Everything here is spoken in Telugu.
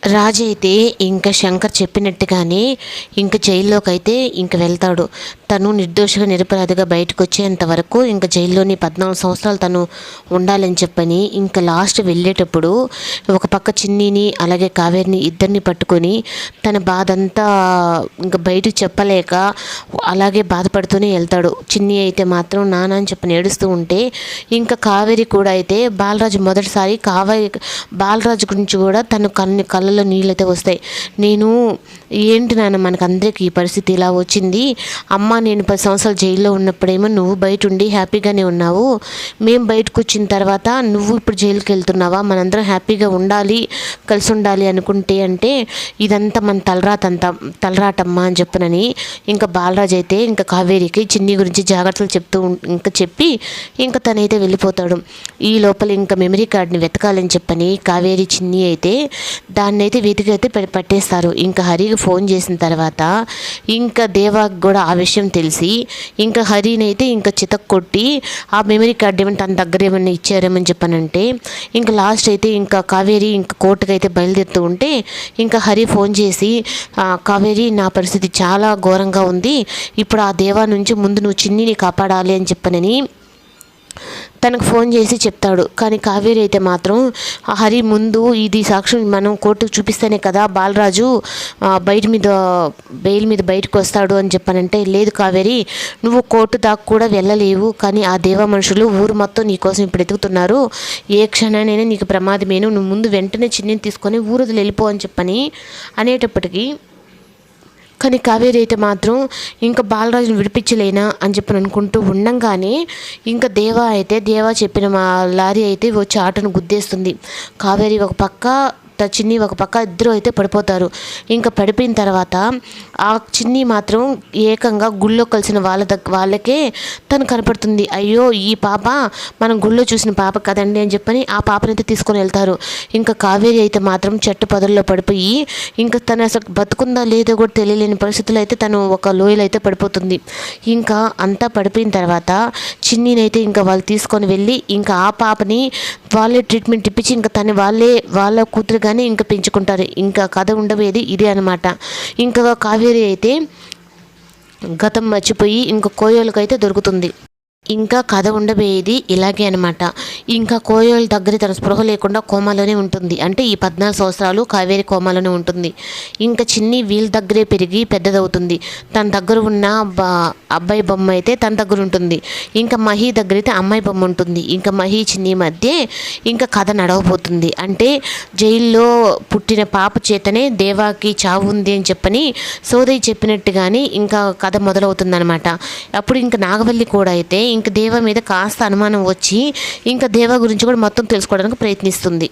రాజు అయితే ఇంకా శంకర్ చెప్పినట్టుగానే ఇంక జైల్లోకైతే ఇంక వెళ్తాడు. తను నిర్దోషిగా నిరపరాధిగా బయటకు వచ్చేంత వరకు ఇంకా జైల్లోని 14 సంవత్సరాలు తను ఉండాలని చెప్పని ఇంకా లాస్ట్ వెళ్ళేటప్పుడు ఒక పక్క చిన్నిని అలాగే కావేరిని ఇద్దరిని పట్టుకొని తన బాధ అంతా ఇంకా బయటకు చెప్పలేక అలాగే బాధపడుతూనే వెళ్తాడు. చిన్ని అయితే మాత్రం నాన్న అని చెప్పని ఏడుస్తూ ఉంటే ఇంకా కావేరి కూడా అయితే బాలరాజు మొదటిసారి బాలరాజు గురించి కూడా తను కళ్ళలో నీళ్ళైతే వస్తాయి. నేను ఏంటి నాన్న మనకు అందరికీ ఈ పరిస్థితి ఇలా వచ్చింది. అమ్మ నేను 10 సంవత్సరాలు జైల్లో ఉన్నప్పుడేమో నువ్వు బయట ఉండి హ్యాపీగానే ఉన్నావు. మేము బయటకు వచ్చిన తర్వాత నువ్వు ఇప్పుడు జైలుకి వెళ్తున్నావా? మనందరం హ్యాపీగా ఉండాలి, కలిసి ఉండాలి అనుకుంటే అంటే ఇదంతా మన తలరాటమ్మా అని చెప్పనని ఇంకా బాలరాజు అయితే ఇంకా కావేరికి చిన్ని గురించి జాగ్రత్తలు చెప్తూ ఇంకా చెప్పి ఇంకా తనైతే వెళ్ళిపోతాడు. ఈ లోపల ఇంకా మెమరీ కార్డ్ని వెతకాలని చెప్పని కావేరి చిన్ని అయితే దాన్ని అయితే వెతికైతే పట్టేస్తారు. ఇంకా హరికి ఫోన్ చేసిన తర్వాత ఇంకా దేవాకి కూడా ఆ విషయం తెలిసి ఇంకా హరిని అయితే ఇంకా చితక్కొట్టి ఆ మెమరీ కార్డ్ ఏమైనా తన దగ్గర ఏమైనా ఇచ్చారేమని చెప్పానంటే ఇంకా లాస్ట్ అయితే ఇంకా కావేరి ఇంకా కోర్టుకు అయితే బయలుదేరుతూ ఉంటే ఇంకా హరి ఫోన్ చేసి కావేరి నా పరిస్థితి చాలా ఘోరంగా ఉంది, ఇప్పుడు ఆ దేవా నుంచి ముందు నువ్వు చిన్నిని కాపాడాలి అని చెప్పనని తనకు ఫోన్ చేసి చెప్తాడు. కానీ కావేరి అయితే మాత్రం హరి ముందు ఇది సాక్ష్యం మనం కోర్టుకు చూపిస్తేనే కదా బాలరాజు బెయిల్ మీద బయటకు వస్తాడు అని చెప్పానంటే లేదు కావేరి నువ్వు కోర్టు దాకా కూడా వెళ్ళలేవు, కానీ ఆ దేవ మనుషులు ఊరు మొత్తం నీకోసం ఇప్పుడు ఎదుగుతున్నారు, ఏ క్షణానైనా నీకు ప్రమాదమేను, నువ్వు ముందు వెంటనే చిన్నిని తీసుకొని ఊరు వెళ్ళిపో అని చెప్పని అనేటప్పటికీ కానీ కావేరి అయితే మాత్రం ఇంకా బాలరాజుని విడిపించలేనా అని చెప్పని అనుకుంటూ ఉండంగానే ఇంకా దేవా చెప్పిన మా లారీ అయితే వచ్చి ఆటోను గుద్దేస్తుంది. కావేరి ఒక పక్క చిన్ని ఒక పక్క ఇద్దరు అయితే పడిపోతారు. ఇంకా పడిపోయిన తర్వాత ఆ చిన్ని మాత్రం ఏకంగా గుళ్ళో కలిసిన వాళ్ళకే తను కనపడుతుంది. అయ్యో ఈ పాప మనం గుళ్ళో చూసిన పాప కదండి అని చెప్పని ఆ పాపనైతే తీసుకొని వెళ్తారు. ఇంకా కావేరి అయితే మాత్రం చెట్టు పొదల్లో పడిపోయి ఇంకా తను అసలు బతుకుందా లేదో కూడా తెలియలేని పరిస్థితుల్లో అయితే తను ఒక లోయలో అయితే పడిపోతుంది. ఇంకా అంతా పడిపోయిన తర్వాత చిన్నినైతే ఇంకా వాళ్ళు తీసుకొని వెళ్ళి ఇంకా ఆ పాపని వాళ్ళే ట్రీట్మెంట్ ఇప్పించి ఇంకా తను వాళ్ళ కూతురుగానే ఇంకా పెంచుకుంటారు. ఇంకా కథ ఉండబోయేది ఇదే అనమాట. ఇంకా కావేరి అయితే గతం మర్చిపోయి ఇంకా కోయోలకైతే దొరుకుతుంది. ఇంకా కథ ఉండబోయేది ఇలాగే అనమాట. ఇంకా కోయోల దగ్గర తన స్పృహ లేకుండా కోమాలోనే ఉంటుంది. అంటే ఈ 14 సంవత్సరాలు కావేరి కోమాలోనే ఉంటుంది. ఇంకా చిన్ని వీళ్ళ దగ్గరే పెరిగి పెద్దదవుతుంది. తన దగ్గర ఉన్న అబ్బాయి బొమ్మ అయితే తన దగ్గర ఉంటుంది. ఇంకా మహి దగ్గర అయితే అమ్మాయి బొమ్మ ఉంటుంది. ఇంకా మహి చిన్ని మధ్య ఇంకా కథ నడవబోతుంది. అంటే జైల్లో పుట్టిన పాప చేతనే దేవాకి చావు ఉంది అని చెప్పని సోదయ్య చెప్పినట్టుగానే ఇంకా కథ మొదలవుతుంది అనమాట. అప్పుడు ఇంకా నాగవల్లి కూడా అయితే ఇంకా దేవ మీద కాస్త అనుమానం వచ్చి ఇంకా దేవ గురించి కూడా మొత్తం తెలుసుకోవడానికి ప్రయత్నిస్తుంది.